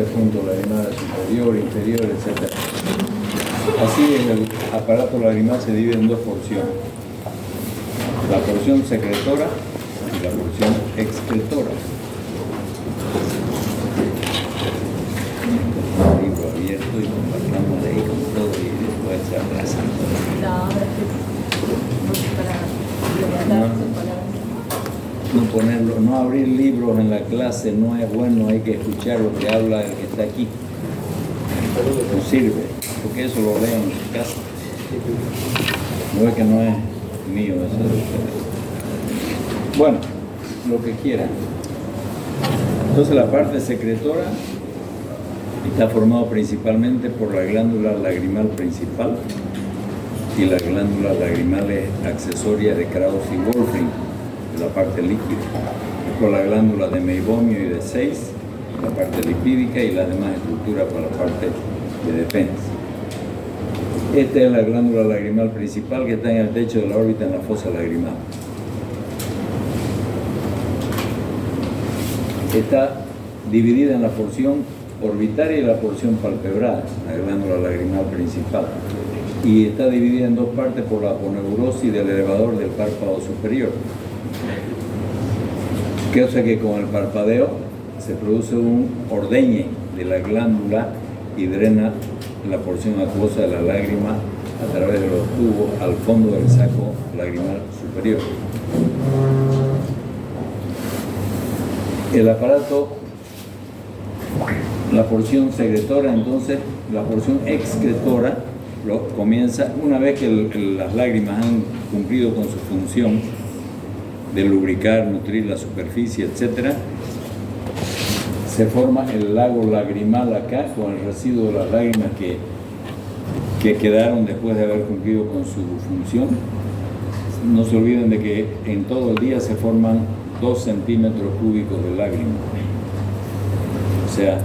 puntos lagrimales superior, inferior, etc. Así el aparato lagrimal se divide en dos porciones: la porción secretora y la porción excretora. Un libro abierto y compartamos ahí con todo y después se abraza. No abrir libros en la clase no es bueno, hay que escuchar lo que habla el que está aquí. No sirve, porque eso lo leen en su casa. No es que no es mío, eso es de ustedes. Bueno, lo que quieran. Entonces la parte secretora está formada principalmente por la glándula lagrimal principal y las glándulas lagrimales accesorias de Krauss y Wolfring, de la parte líquida, por la glándula de Meibomio y de Seyss, la parte lipídica, y las demás estructuras por la parte de defensa. Esta es la glándula lagrimal principal que está en el techo de la órbita en la fosa lagrimal. Está dividida en la porción orbitaria y la porción palpebral, la glándula lagrimal principal, y está dividida en dos partes por la aponeurosis del elevador del párpado superior. Que hace que con el parpadeo se produce un ordeñe de la glándula y drena la porción acuosa de la lágrima a través de los tubos al fondo del saco lagrimal superior. El aparato, la porción secretora, entonces, la porción excretora comienza una vez que las lágrimas han cumplido con su función de lubricar, nutrir la superficie, etc. Se forma el lago lagrimal acá con el residuo de las lágrimas que quedaron después de haber cumplido con su función. No se olviden de que en todo el día se forman 2 centímetros cúbicos de lágrimas. O sea,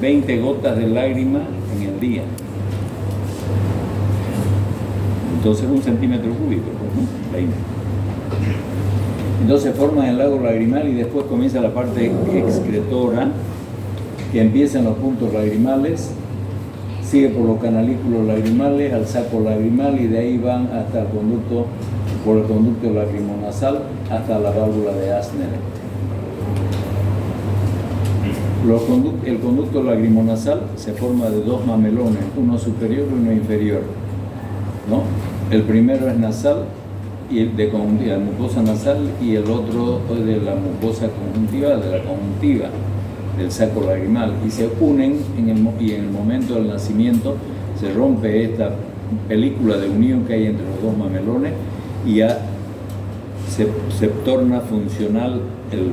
20 gotas de lágrima en el día. Entonces 1 centímetro cúbico, ¿no? 20. Entonces forma el lago lagrimal y después comienza la parte excretora, que empieza en los puntos lagrimales, sigue por los canalículos lagrimales al saco lagrimal y de ahí van hasta el conducto, por el conducto lacrimonasal hasta la válvula de Asner. El conducto lacrimonasal se forma de 2 mamelones, uno superior y uno inferior, ¿no? El primero es nasal y de conjuntiva, mucosa nasal, y el otro es de la mucosa conjuntival, de la conjuntiva del saco lagrimal, y se unen y en el momento del nacimiento se rompe esta película de unión que hay entre los 2 mamelones y ya se torna funcional el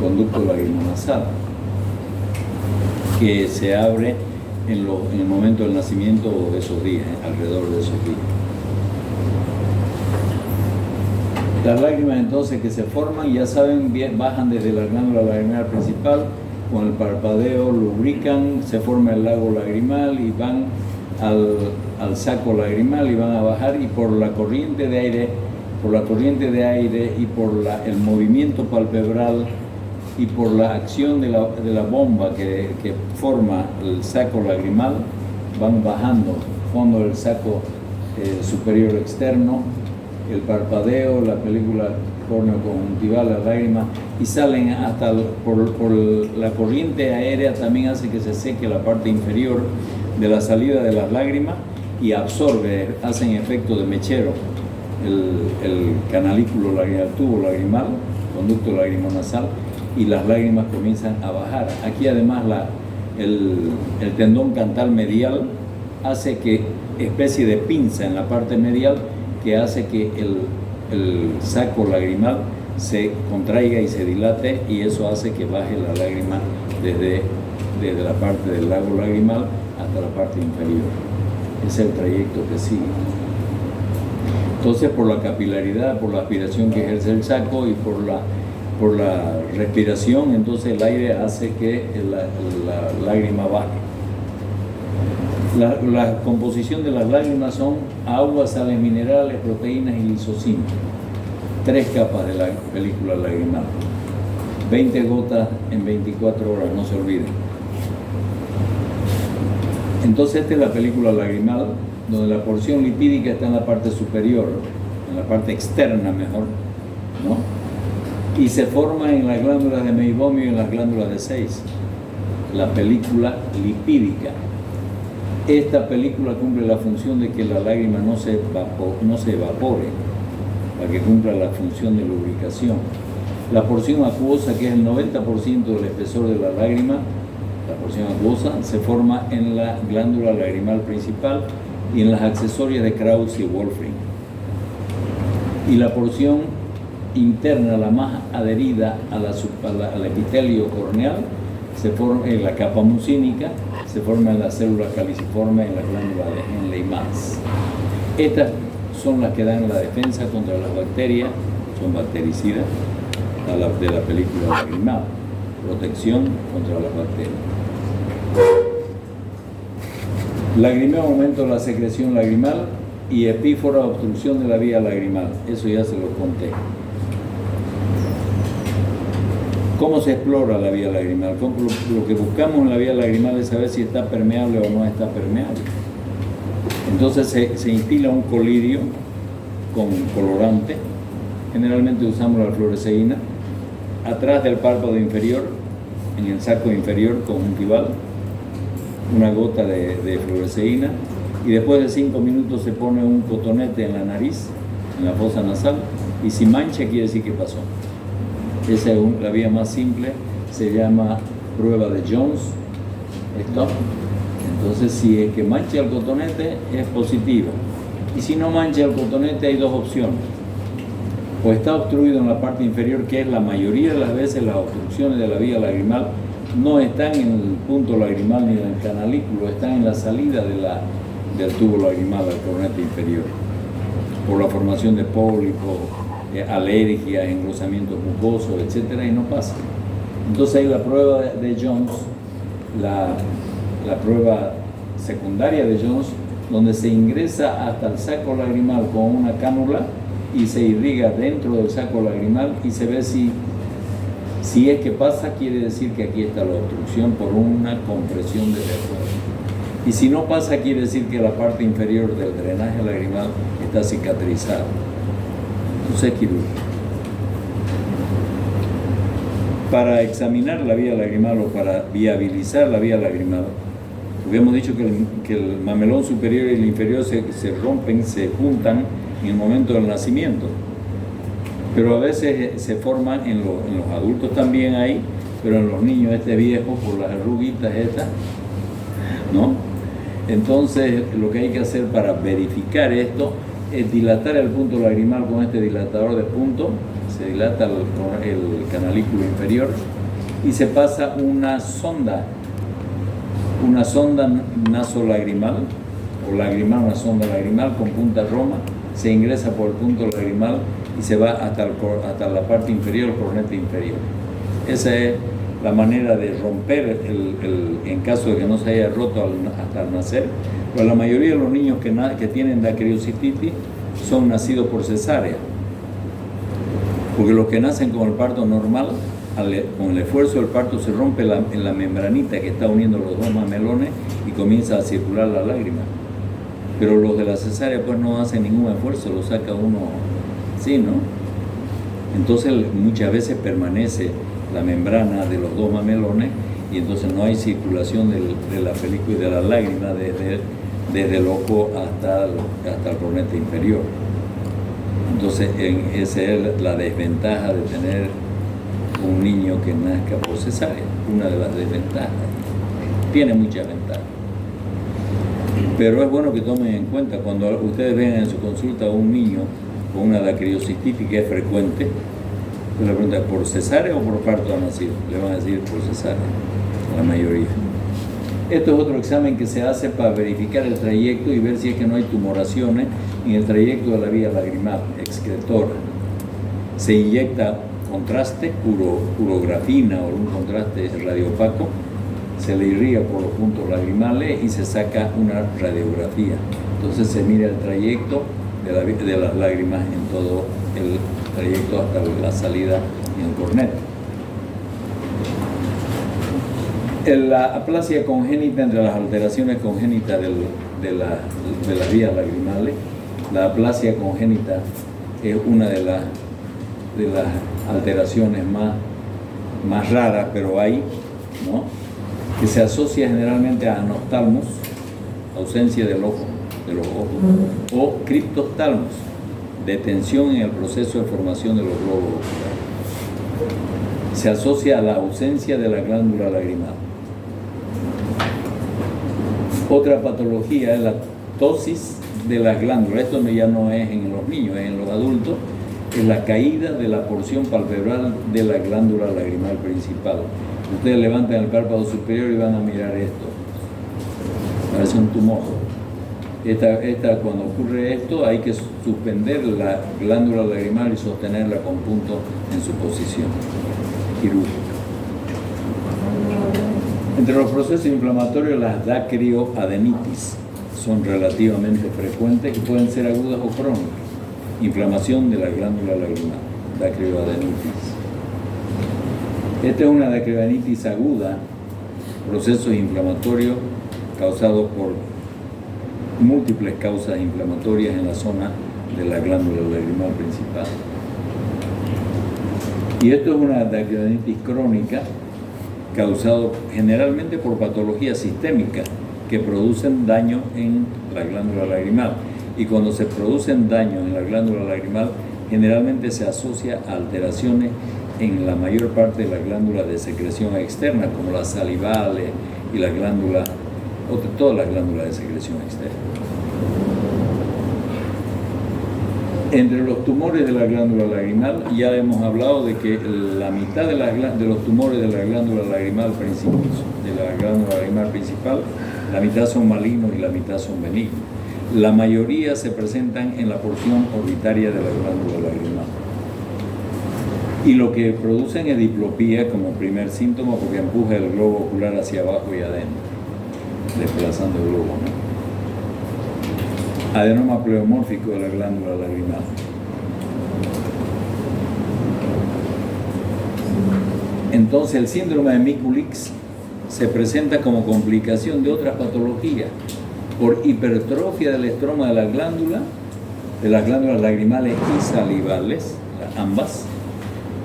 conducto lacrimonasal, que se abre en el momento del nacimiento o de esos días, alrededor de esos días. Las lágrimas entonces que se forman, ya saben, bajan desde la glándula lagrimal principal, con el parpadeo lubrican, se forma el lago lagrimal y van al saco lagrimal y van a bajar, y por la corriente de aire y por el movimiento palpebral y por la acción de la bomba que forma el saco lagrimal, van bajando fondo del saco superior externo, el parpadeo, la película córneo-conjuntival, las lágrimas, y salen hasta por la corriente aérea. También hace que se seque la parte inferior de la salida de las lágrimas y absorbe, hacen efecto de mechero el canalículo lagrimal, el tubo lagrimal, conducto lacrimonasal, y las lágrimas comienzan a bajar. Aquí además el tendón cantal medial hace que especie de pinza en la parte medial que hace que el saco lagrimal se contraiga y se dilate, y eso hace que baje la lágrima desde la parte del lago lagrimal hasta la parte inferior. Ese es el trayecto que sigue. Entonces, por la capilaridad, por la aspiración que ejerce el saco y por la respiración, entonces el aire hace que la lágrima baje. La composición de las lágrimas son agua, sales minerales, proteínas y lisocima. 3 capas de la película lagrimal. 20 gotas en 24 horas, no se olviden. Entonces esta es la película lagrimal, donde la porción lipídica está en la parte superior, en la parte externa mejor, ¿no? Y se forma en las glándulas de meibomio y en las glándulas de Seyss. La película lipídica. Esta película cumple la función de que la lágrima no se evapore, para que cumpla la función de lubricación. La porción acuosa, que es el 90% del espesor de la lágrima, la porción acuosa, se forma en la glándula lagrimal principal y en las accesorias de Krauss y Wolfring. Y la porción interna, la más adherida al epitelio corneal, se forma en la capa mucínica, se forma en la célula caliciforme en la glándula de Henle-Mass. Estas son las que dan la defensa contra las bacterias, son bactericidas de la película lagrimal, protección contra las bacterias. Lagrimeo, aumento de la secreción lagrimal, y epífora, obstrucción de la vía lagrimal. Eso ya se lo conté. ¿Cómo se explora la vía lagrimal? Lo que buscamos en la vía lagrimal es saber si está permeable o no está permeable. Entonces se instila un colirio con colorante. Generalmente usamos la fluoresceína. Atrás del párpado inferior, en el saco inferior conjuntival, una gota de fluoresceína. Y después de 5 minutos se pone un cotonete en la nariz, en la fosa nasal. Y si mancha, quiere decir que pasó. Esa es la vía más simple, se llama prueba de Jones. ¿Esto? Entonces, si es que mancha el cotonete, es positiva. Y si no mancha el cotonete, hay 2 opciones. O está obstruido en la parte inferior, que es la mayoría de las veces las obstrucciones de la vía lagrimal no están en el punto lagrimal ni en el canalículo, están en la salida del tubo lagrimal al coronete inferior, por la formación de pólipos, alergias, engrosamientos mucosos, etcétera, y no pasa. Entonces hay la prueba de Jones, la prueba secundaria de Jones, donde se ingresa hasta el saco lagrimal con una cánula y se irriga dentro del saco lagrimal y se ve si es que pasa, quiere decir que aquí está la obstrucción por una compresión del error. Y si no pasa, quiere decir que la parte inferior del drenaje lagrimal está cicatrizada. Entonces es quirúrgico. Para examinar la vía lagrimal o para viabilizar la vía lagrimal, porque hemos dicho que el mamelón superior y el inferior se rompen, se juntan en el momento del nacimiento, pero a veces se forman en los adultos también ahí, pero en los niños este viejo por las arruguitas estas, ¿no? Entonces lo que hay que hacer para verificar esto es dilatar el punto lagrimal con este dilatador de punto. Se dilata el canalículo inferior y se pasa una sonda nasolagrimal o lagrimal, una sonda lagrimal con punta roma, se ingresa por el punto lagrimal y se va hasta la parte inferior, el coronete inferior. Esa es la manera de romper en caso de que no se haya roto hasta el nacer. Pero la mayoría de los niños que tienen dacriocititis son nacidos por cesárea, porque los que nacen con el parto normal, con el esfuerzo del parto se rompe en la membranita que está uniendo los 2 mamelones y comienza a circular la lágrima. Pero los de la cesárea pues no hacen ningún esfuerzo, lo saca uno así, ¿no? Entonces muchas veces permanece la membrana de los 2 mamelones y entonces no hay circulación de la película y de la lágrima desde el ojo hasta el coronete inferior. Entonces esa es la desventaja de tener un niño que nazca por cesárea, una de las desventajas. Tiene muchas ventajas. Pero es bueno que tomen en cuenta, cuando ustedes ven en su consulta a un niño con una dacriocititis que es frecuente, le preguntan ¿por cesárea o por parto ha nacido? Le van a decir por cesárea, la mayoría. Esto es otro examen que se hace para verificar el trayecto y ver si es que no hay tumoraciones en el trayecto de la vía lagrimal excretora. Se inyecta contraste, urografina o un contraste radiopaco, se le irriga por los puntos lagrimales y se saca una radiografía. Entonces se mira el trayecto de las lágrimas en todo el trayecto hasta la salida en el corneto. La aplasia congénita, entre las alteraciones congénitas de las vías lagrimales, la aplasia congénita es una de las alteraciones más raras, pero hay, ¿no? Que se asocia generalmente a anoftalmos, ausencia de los ojos, o criptoftalmos, detención en el proceso de formación de los globos oculares. Se asocia a la ausencia de la glándula lagrimal. Otra patología es la ptosis de las glándulas. Esto ya no es en los niños, es en los adultos. Es la caída de la porción palpebral de la glándula lagrimal principal. Ustedes levantan el párpado superior y van a mirar esto. Parece un tumor. Cuando ocurre esto, hay que suspender la glándula lagrimal y sostenerla con puntos en su posición quirúrgica. Entre los procesos inflamatorios, las dacrioadenitis son relativamente frecuentes y pueden ser agudas o crónicas. Inflamación de la glándula lagrimal, dacrioadenitis. Esta es una dacrioadenitis aguda, procesos inflamatorios causados por múltiples causas inflamatorias en la zona de la glándula lagrimal principal. Y esto es una dacrioadenitis crónica causado generalmente por patologías sistémicas que producen daño en la glándula lagrimal. Y cuando se producen daños en la glándula lagrimal, generalmente se asocia a alteraciones en la mayor parte de las glándulas de secreción externa, como las salivales y las glándulas, todas las glándulas de secreción externa. Entre los tumores de la glándula lagrimal, ya hemos hablado de que la mitad de los tumores de la glándula lagrimal principal, la mitad son malignos y la mitad son benignos. La mayoría se presentan en la porción orbitaria de la glándula lagrimal. Y lo que producen es diplopía como primer síntoma, porque empuja el globo ocular hacia abajo y adentro, desplazando el globo, ¿no? Adenoma pleomórfico de la glándula lagrimal. Entonces el síndrome de Mikulicz se presenta como complicación de otras patologías por hipertrofia del estroma de las glándulas lagrimales y salivales, ambas,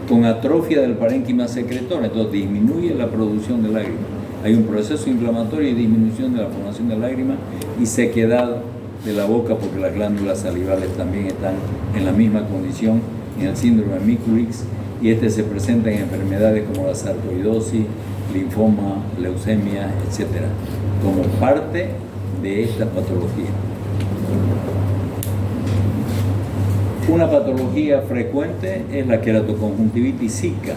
con atrofia del parénquima secretor. Entonces disminuye la producción de lágrimas. Hay un proceso inflamatorio y disminución de la formación de lágrimas y sequedad de la boca, porque las glándulas salivales también están en la misma condición en el síndrome de Mikulicz, y se presenta en enfermedades como la sarcoidosis, linfoma, leucemia, etc., como parte de esta patología. Una patología frecuente es la queratoconjuntivitis zika,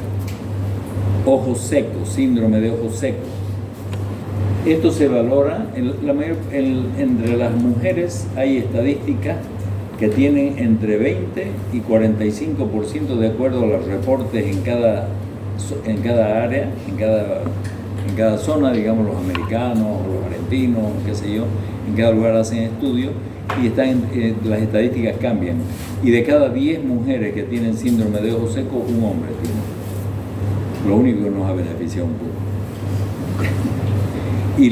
ojos secos, síndrome de ojos secos. Esto se valora, entre las mujeres hay estadísticas que tienen entre 20 y 45% de acuerdo a los reportes en cada área, en cada zona, digamos los americanos, los argentinos, qué sé yo, en cada lugar hacen estudios y las estadísticas cambian. Y de cada 10 mujeres que tienen síndrome de ojos secos, un hombre tiene. Lo único que nos ha beneficiado un poco. Y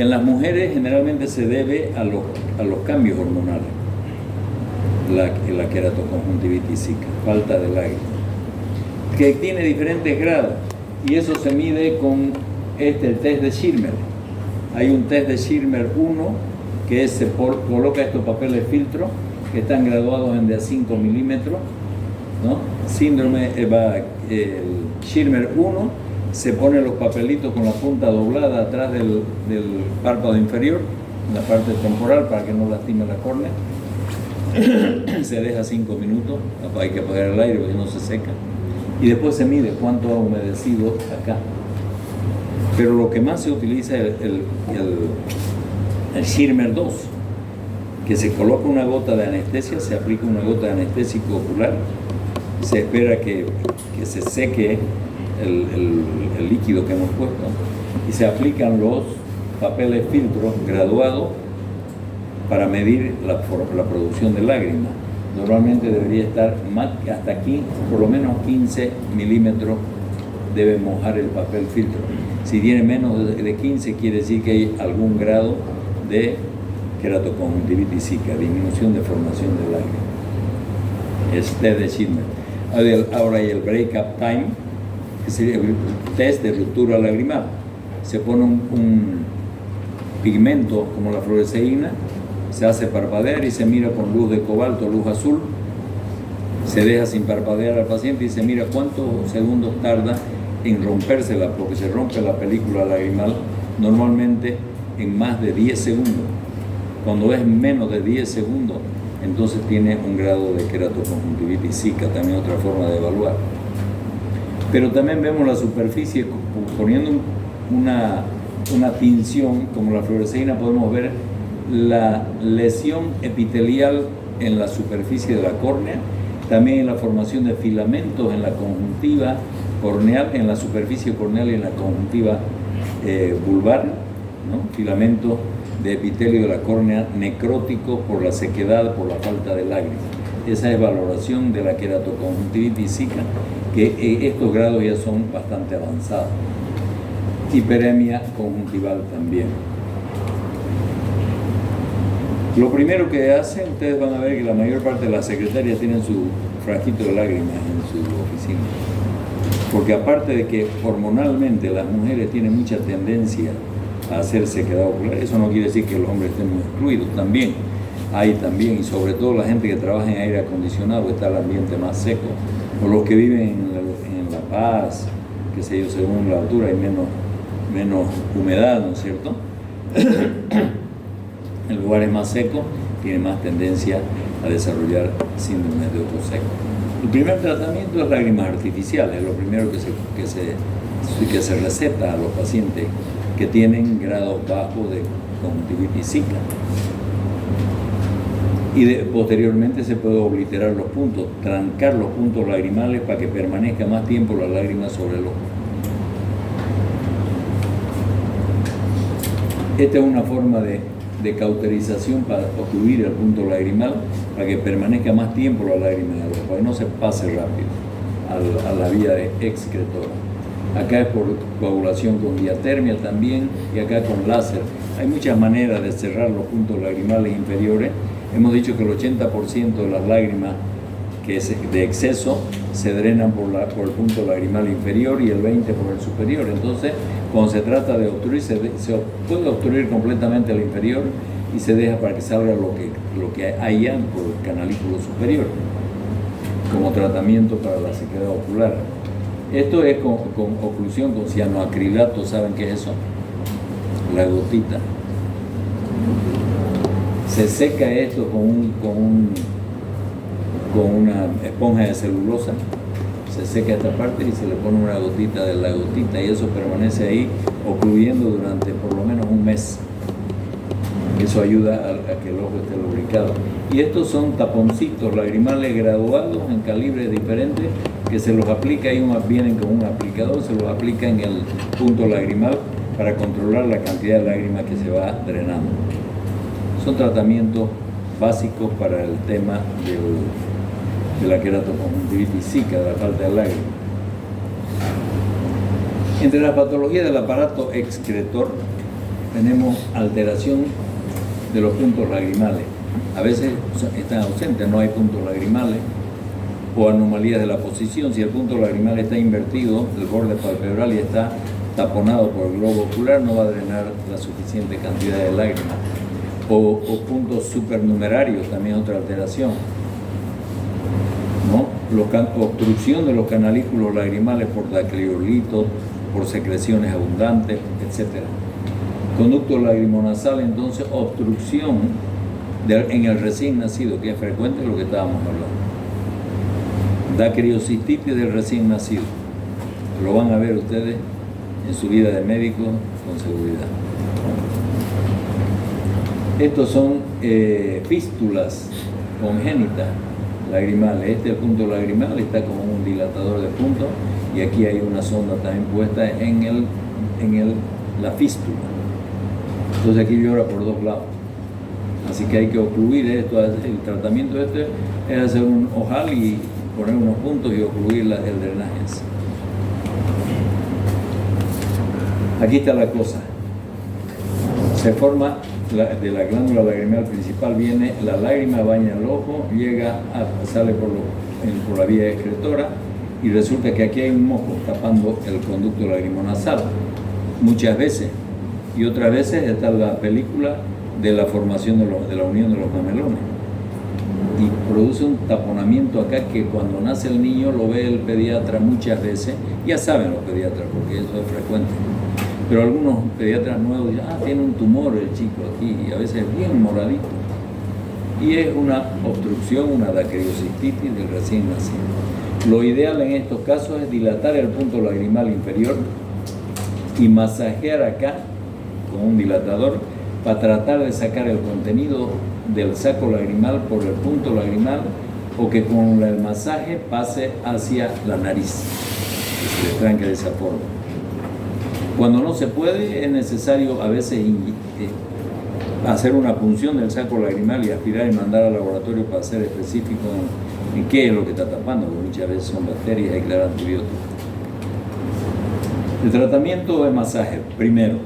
en las mujeres generalmente se debe a los cambios hormonales, la queratoconjuntivitis zika, falta de lágrimas, que tiene diferentes grados, y eso se mide con el test de Schirmer. Hay un test de Schirmer 1 que coloca estos papeles filtro que están graduados en de a 5 milímetros, ¿no? El Schirmer 1 se pone los papelitos con la punta doblada atrás del párpado inferior, en la parte temporal, para que no lastime la córnea. Se deja 5 minutos, hay que apagar el aire porque no se seca. Y después se mide cuánto ha humedecido acá. Pero lo que más se utiliza es el Schirmer 2, que se coloca una gota de anestesia, se aplica una gota de anestésico ocular, se espera que se seque el líquido que hemos puesto y se aplican los papeles filtros graduados para medir la producción de lágrimas. Normalmente debería estar hasta aquí, por lo menos 15 milímetros debe mojar el papel filtro. Si tiene menos de 15 quiere decir que hay algún grado de queratoconjuntivitis zika, disminución de formación del lágrima. Es test de Schindler. Ahora hay el break-up time, que sería el test de ruptura lagrimal. Se pone un pigmento como la fluoresceína, se hace parpadear y se mira con luz de cobalto, luz azul. Se deja sin parpadear al paciente y se mira cuántos segundos tarda en rompérsela, porque se rompe la película lagrimal normalmente en más de 10 segundos. Cuando es menos de 10 segundos, entonces tiene un grado de queratoconjuntivitis zika, también otra forma de evaluar. Pero también vemos la superficie, poniendo una tinción como la fluoresceína, podemos ver la lesión epitelial en la superficie de la córnea, también en la formación de filamentos en la conjuntiva corneal, en la superficie corneal y en la conjuntiva vulvar, ¿no? Filamentos de epitelio de la córnea necróticos por la sequedad, por la falta de lágrimas. Esa es valoración de la queratoconjuntivitis zika, que estos grados ya son bastante avanzados. Hiperemia conjuntival también. Lo primero que hacen, ustedes van a ver que la mayor parte de las secretarias tienen su frasquito de lágrimas en su oficina. Porque aparte de que hormonalmente las mujeres tienen mucha tendencia a hacer sequedad ocular, eso no quiere decir que los hombres estén excluidos, también hay también, y sobre todo la gente que trabaja en aire acondicionado, está el ambiente más seco, o los que viven en La Paz, qué sé yo, según la altura hay menos humedad, ¿no es cierto? En lugares más secos tiene más tendencia a desarrollar síndrome de ojo seco. El primer tratamiento es lágrimas artificiales, lo primero que se receta a los pacientes que tienen grados bajos de conjuntivitis zika. Y posteriormente se puede obliterar los puntos, trancar los puntos lagrimales para que permanezca más tiempo la lágrima sobre el ojo. Esta es una forma de cauterización para ocluir el punto lagrimal, para que permanezca más tiempo la lágrima en el ojo, para que no se pase rápido a la vía excretora. Acá es por coagulación con diatermia también, y acá con láser. Hay muchas maneras de cerrar los puntos lagrimales inferiores. Hemos dicho que el 80% de las lágrimas que es de exceso se drenan por el punto lagrimal inferior y el 20% por el superior. Entonces, cuando se trata de obstruir, se puede obstruir completamente el inferior y se deja para que salga lo que haya por el canalículo superior, como tratamiento para la sequedad ocular. Esto es con oclusión con cianoacrilato. ¿Saben qué es eso? La gotita. Se seca esto con una esponja de celulosa, se seca esta parte y se le pone una gotita de la gotita, y eso permanece ahí ocluyendo durante por lo menos un mes. Eso ayuda a que el ojo esté lubricado. Y estos son taponcitos lagrimales graduados en calibres diferentes, que se los aplica, vienen con un aplicador, se los aplica en el punto lagrimal para controlar la cantidad de lágrimas que se va drenando. Son tratamientos básicos para el tema de la queratoconjuntivitis zika, de la falta de lágrimas. Entre las patologías del aparato excretor tenemos alteración de los puntos lagrimales. A veces están ausentes, no hay puntos lagrimales, o anomalías de la posición. Si el punto lagrimal está invertido, el borde palpebral, y está taponado por el globo ocular, no va a drenar la suficiente cantidad de lágrimas. O puntos supernumerarios, también otra alteración, ¿no? Obstrucción de los canalículos lagrimales por dacliolitos, por secreciones abundantes, etc. Conducto lacrimonasal, entonces, obstrucción en el recién nacido, que es frecuente, lo que estábamos hablando. Dacriocistitis del recién nacido. Lo van a ver ustedes en su vida de médico con seguridad. Estos son fístulas congénitas lagrimales. Este es el punto lagrimal, está como un dilatador de punto, y aquí hay una sonda también puesta en la fístula. Entonces aquí llora por dos lados. Así que hay que ocluir esto. El tratamiento este es hacer un ojal y poner unos puntos y ocluir el drenaje. Aquí está la cosa. Se forma de la glándula lagrimal principal, viene la lágrima, baña el ojo, sale por la vía excretora y resulta que aquí hay un moco tapando el conducto lacrimonasal muchas veces, y otras veces está la película de la formación de la unión de los mamelones y produce un taponamiento acá que cuando nace el niño lo ve el pediatra muchas veces. Ya saben los pediatras porque eso es frecuente, pero algunos pediatras nuevos dicen, tiene un tumor el chico aquí, y a veces es bien moradito, y es una obstrucción, una dacriocistitis del recién nacido. Lo ideal en estos casos es dilatar el punto lagrimal inferior y masajear acá con un dilatador para tratar de sacar el contenido del saco lagrimal por el punto lagrimal, o que con el masaje pase hacia la nariz, que se le tranque de esa forma. Cuando no se puede, es necesario a veces hacer una punción del saco lagrimal y aspirar y mandar al laboratorio para ser específico en qué es lo que está tapando, porque muchas veces son bacterias y hay que dar antibióticos. El tratamiento es masaje. Primero,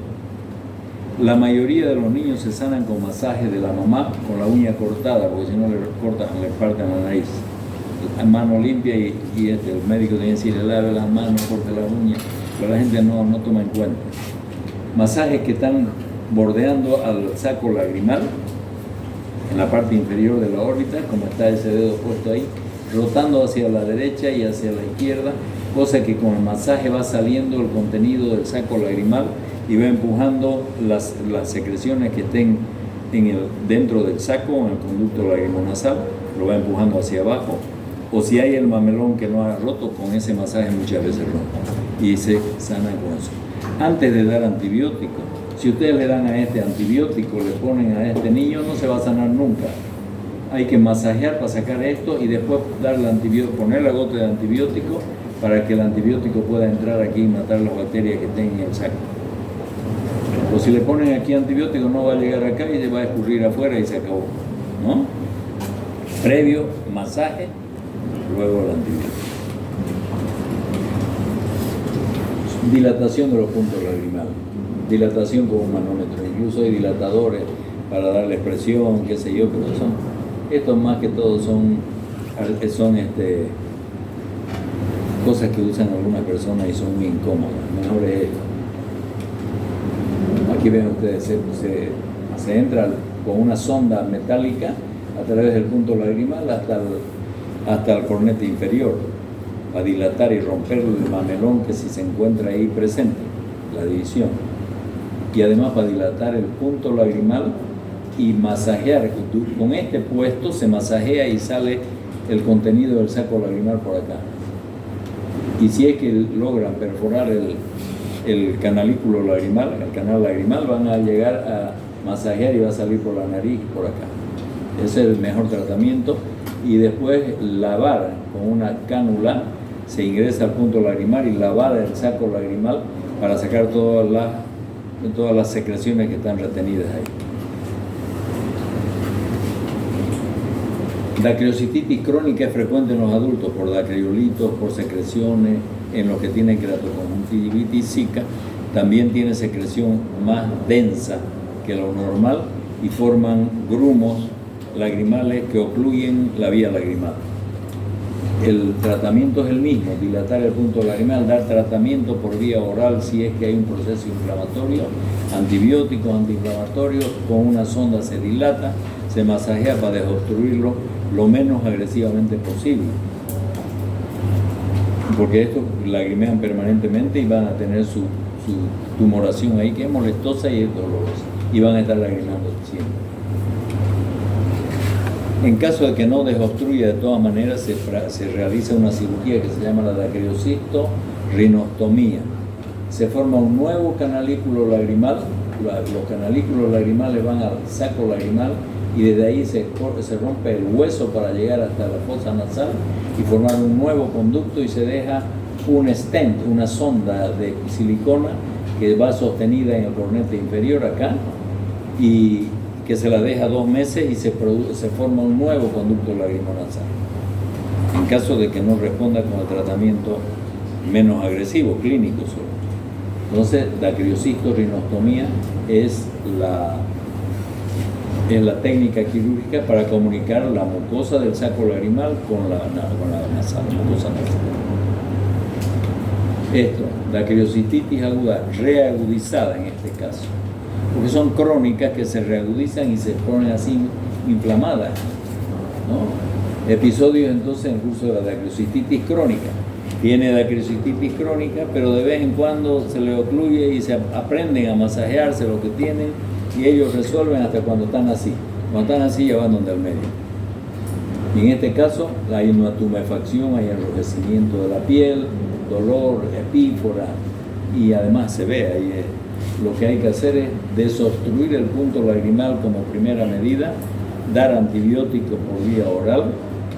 la mayoría de los niños se sanan con masaje de la mamá con la uña cortada, porque si no le parten la nariz. A mano limpia y el médico tiene que decirle, lave las manos, corte las uñas, pero la gente no toma en cuenta. Masajes que están bordeando al saco lagrimal, en la parte inferior de la órbita, como está ese dedo puesto ahí, rotando hacia la derecha y hacia la izquierda, cosa que con el masaje va saliendo el contenido del saco lagrimal y va empujando las secreciones que estén dentro del saco, en el conducto lacrimonasal, lo va empujando hacia abajo. O si hay el mamelón que no ha roto, con ese masaje muchas veces rompe y se sana con eso. Antes de dar antibiótico, si ustedes le dan a este antibiótico, le ponen a este niño, no se va a sanar nunca. Hay que masajear para sacar esto y después darle antibiótico, poner la gota de antibiótico para que el antibiótico pueda entrar aquí y matar las bacterias que estén en el saco. O si le ponen aquí antibiótico, no va a llegar acá y se va a escurrir afuera y se acabó, ¿no? Previo masaje, luego el antibiótico. Dilatación de los puntos lagrimales. Dilatación con un manómetro. Incluso hay dilatadores para darle presión, qué sé yo, pero estos más que todo son cosas que usan algunas personas y son muy incómodas. Mejor es esto. Aquí ven ustedes, se entra con una sonda metálica a través del punto lagrimal hasta el cornete inferior, para dilatar y romper el mamelón que si se encuentra ahí presente, la división. Y además para dilatar el punto lagrimal y masajear. Con este puesto se masajea y sale el contenido del saco lagrimal por acá. Y si es que logran perforar el canalículo lagrimal, el canal lagrimal, van a llegar a masajear y va a salir por la nariz y por acá. Ese es el mejor tratamiento. Y después lavar con una cánula, se ingresa al punto lagrimal y lavar el saco lagrimal para sacar todas las secreciones que están retenidas ahí. Dacriocititis crónica es frecuente en los adultos por dacriolitos, por secreciones, en los que tienen keratoconjuntivitis zika. También tiene secreción más densa que lo normal y forman grumos lagrimales que ocluyen la vía lagrimal. El tratamiento es el mismo, dilatar el punto lagrimal, dar tratamiento por vía oral si es que hay un proceso inflamatorio, antibióticos, antiinflamatorios, con una sonda se dilata, se masajea para desobstruirlo lo menos agresivamente posible, porque estos lagrimean permanentemente y van a tener su tumoración ahí que es molestosa y es dolorosa, y van a estar lagrimando siempre. En caso de que no desobstruya, de todas maneras se realiza una cirugía que se llama la dacriocisto-rinostomía. Se forma un nuevo canalículo lagrimal, los canalículos lagrimales van al saco lagrimal y desde ahí se rompe el hueso para llegar hasta la fosa nasal y formar un nuevo conducto, y se deja un stent, una sonda de silicona que va sostenida en el cornete inferior acá y que se la deja 2 meses y se forma un nuevo conducto lagrimonasal, en caso de que no responda con el tratamiento menos agresivo, clínico solo. Entonces, dacriocisto-rinostomía es la técnica quirúrgica para comunicar la mucosa del saco lagrimal con la nasal, mucosa nasal. Esto, dacriocititis aguda, reagudizada en este caso, porque son crónicas que se reagudizan y se ponen así inflamadas, ¿no? Episodios entonces en el curso de la dacriocititis crónica. Tiene dacriocititis crónica, pero de vez en cuando se le ocluye y se aprenden a masajearse lo que tienen y ellos resuelven hasta cuando están así. Cuando están así ya van donde el médico. Y en este caso hay una tumefacción, hay enrojecimiento de la piel, dolor, epífora y además se ve ahí. Lo que hay que hacer es desobstruir el punto lagrimal como primera medida, dar antibióticos por vía oral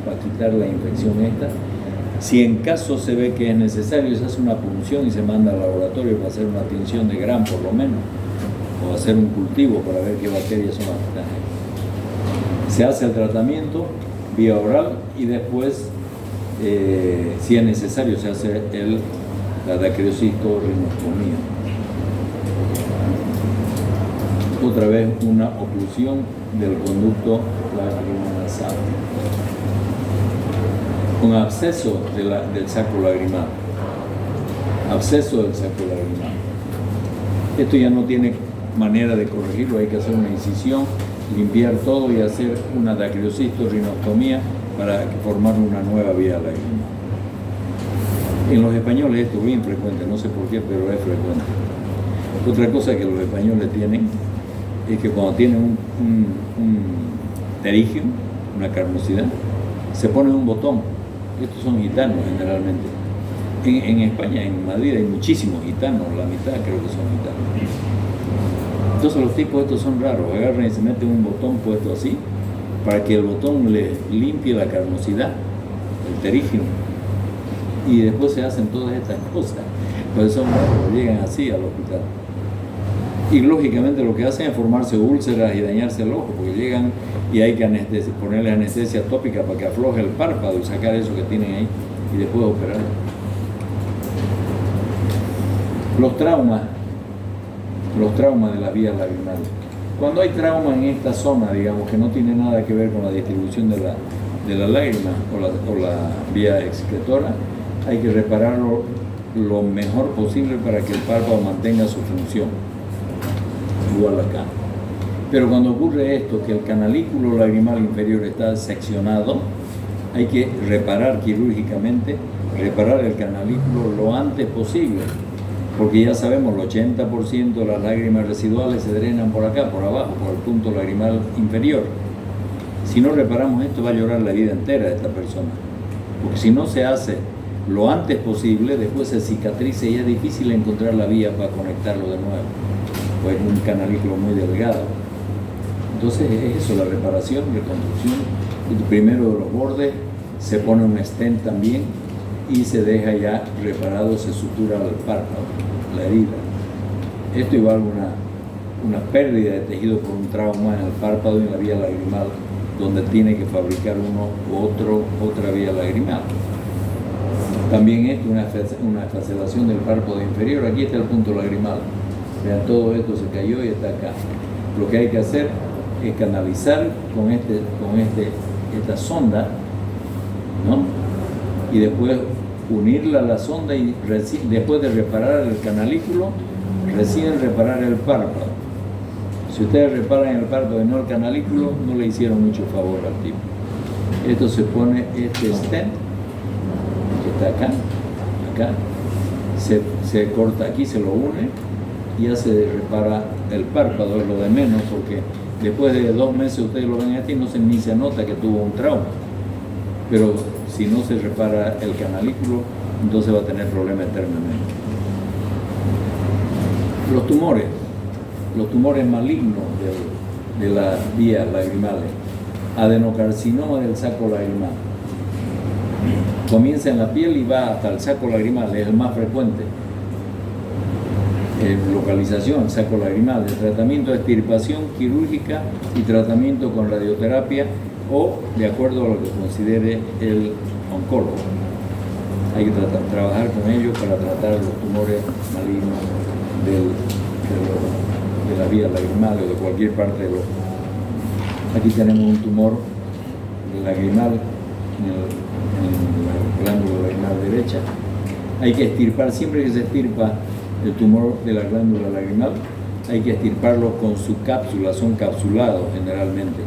para quitar la infección esta. Si en caso se ve que es necesario, se hace una punción y se manda al laboratorio para hacer una tinción de Gram por lo menos, o hacer un cultivo para ver qué bacterias son las que están ahí. Se hace el tratamiento vía oral y después, si es necesario, se hace la dacriocisto-rinostomía. Otra vez una oclusión del conducto lagrimonasal. Un absceso del saco lagrimal. Absceso del saco lagrimal. Esto ya no tiene manera de corregirlo, hay que hacer una incisión, limpiar todo y hacer una dacriocisto-rinostomía para formar una nueva vía lagrimal. En los españoles esto es bien frecuente, no sé por qué, pero es frecuente. Otra cosa que los españoles tienen es que cuando tienen un terigio, una carnosidad, se ponen un botón. Estos son gitanos generalmente. En España, en Madrid, hay muchísimos gitanos, la mitad creo que son gitanos. Entonces los tipos estos son raros, agarran y se meten un botón puesto así, para que el botón les limpie la carnosidad, el terigio. Y después se hacen todas estas cosas. Pues son raros, llegan así al hospital. Y lógicamente lo que hacen es formarse úlceras y dañarse el ojo, porque llegan y hay que ponerle anestesia tópica para que afloje el párpado y sacar eso que tienen ahí y después operar. Los traumas de las vías lagrimales. Cuando hay trauma en esta zona, digamos, que no tiene nada que ver con la distribución de la lágrima o la vía excretora, hay que repararlo lo mejor posible para que el párpado mantenga su función. Igual acá. Pero cuando ocurre esto, que el canalículo lagrimal inferior está seccionado, hay que reparar quirúrgicamente, reparar el canalículo lo antes posible, porque ya sabemos, el 80% de las lágrimas residuales se drenan por acá, por abajo, por el punto lagrimal inferior. Si no reparamos esto, va a llorar la vida entera de esta persona, porque si no se hace lo antes posible, después se cicatriza y es difícil encontrar la vía para conectarlo de nuevo, pues es un canalículo muy delgado. Entonces es eso, la reparación, reconstrucción. Primero de los bordes, se pone un stent también y se deja ya reparado, se sutura el párpado, la herida. Esto igual a una pérdida de tejido por un trauma en el párpado y en la vía lagrimal, donde tiene que fabricar otra vía lagrimal. También esto, una facelación del párpado inferior. Aquí está el punto lagrimal. Vean, todo esto se cayó y está acá. Lo que hay que hacer es canalizar con esta sonda, ¿no? Y después unirla a la sonda y después de reparar el canalículo, recién reparar el párpado. Si ustedes reparan el párpado y no el canalículo, no le hicieron mucho favor al tipo. Esto se pone este stent, que está acá, se corta aquí, se lo une y ya se repara el párpado, es lo de menos, porque después de 2 meses ustedes lo ven aquí y ni se nota que tuvo un trauma. Pero si no se repara el canalículo, entonces va a tener problemas eternamente. Los tumores malignos de las vías lagrimales, adenocarcinoma del saco lagrimal. Comienza en la piel y va hasta el saco lagrimal, es el más frecuente. localización, saco lagrimal, el tratamiento de extirpación quirúrgica y tratamiento con radioterapia o de acuerdo a lo que considere el oncólogo. Hay que trabajar con ellos para tratar los tumores malignos de las vías lagrimales o de cualquier parte del ojo. Aquí tenemos un tumor lagrimal en la glándula lagrimal derecha. Hay que extirpar, siempre que se extirpa el tumor de la glándula lagrimal, hay que extirparlo con su cápsula, son capsulados generalmente.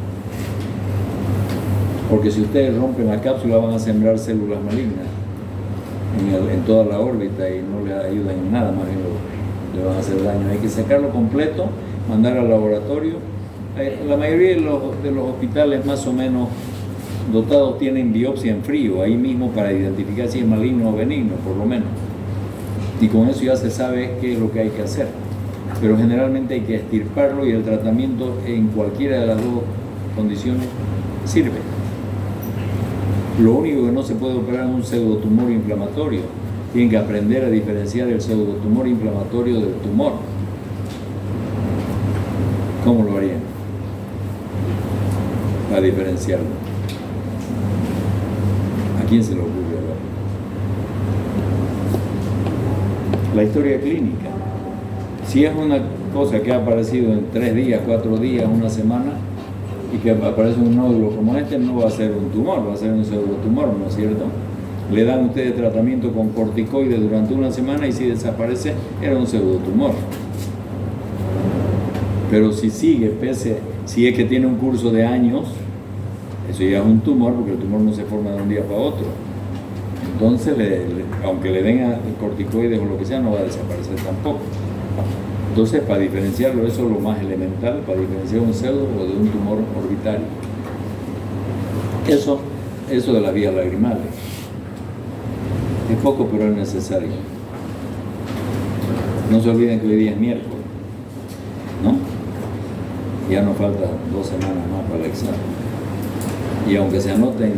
Porque si ustedes rompen la cápsula van a sembrar células malignas en toda la órbita y no le ayudan en nada, más bien le van a hacer daño. Hay que sacarlo completo, mandar al laboratorio. La mayoría de los hospitales más o menos dotados tienen biopsia en frío, ahí mismo para identificar si es maligno o benigno, por lo menos. Y con eso ya se sabe qué es lo que hay que hacer. Pero generalmente hay que extirparlo y el tratamiento en cualquiera de las dos condiciones sirve. Lo único que no se puede operar es un pseudotumor inflamatorio. Tienen que aprender a diferenciar el pseudotumor inflamatorio del tumor. ¿Cómo lo harían? Para diferenciarlo. ¿A quién se le ocurre hablar? La historia clínica. Si es una cosa que ha aparecido en 3 días, 4 días, una semana, y que aparece un nódulo como este, no va a ser un tumor, va a ser un pseudotumor, ¿no es cierto? Le dan ustedes tratamiento con corticoides durante una semana y si desaparece, era un pseudotumor. Pero si sigue, si es que tiene un curso de años, eso ya es un tumor, porque el tumor no se forma de un día para otro. Entonces, aunque le den corticoides o lo que sea, no va a desaparecer tampoco. Entonces, para diferenciarlo, eso es lo más elemental, para diferenciar un pseudo o de un tumor orbitario. Eso de las vías lagrimales. Es poco, pero es necesario. No se olviden que hoy día es miércoles, ¿no? Ya nos falta 2 semanas más para el examen. Y aunque se anoten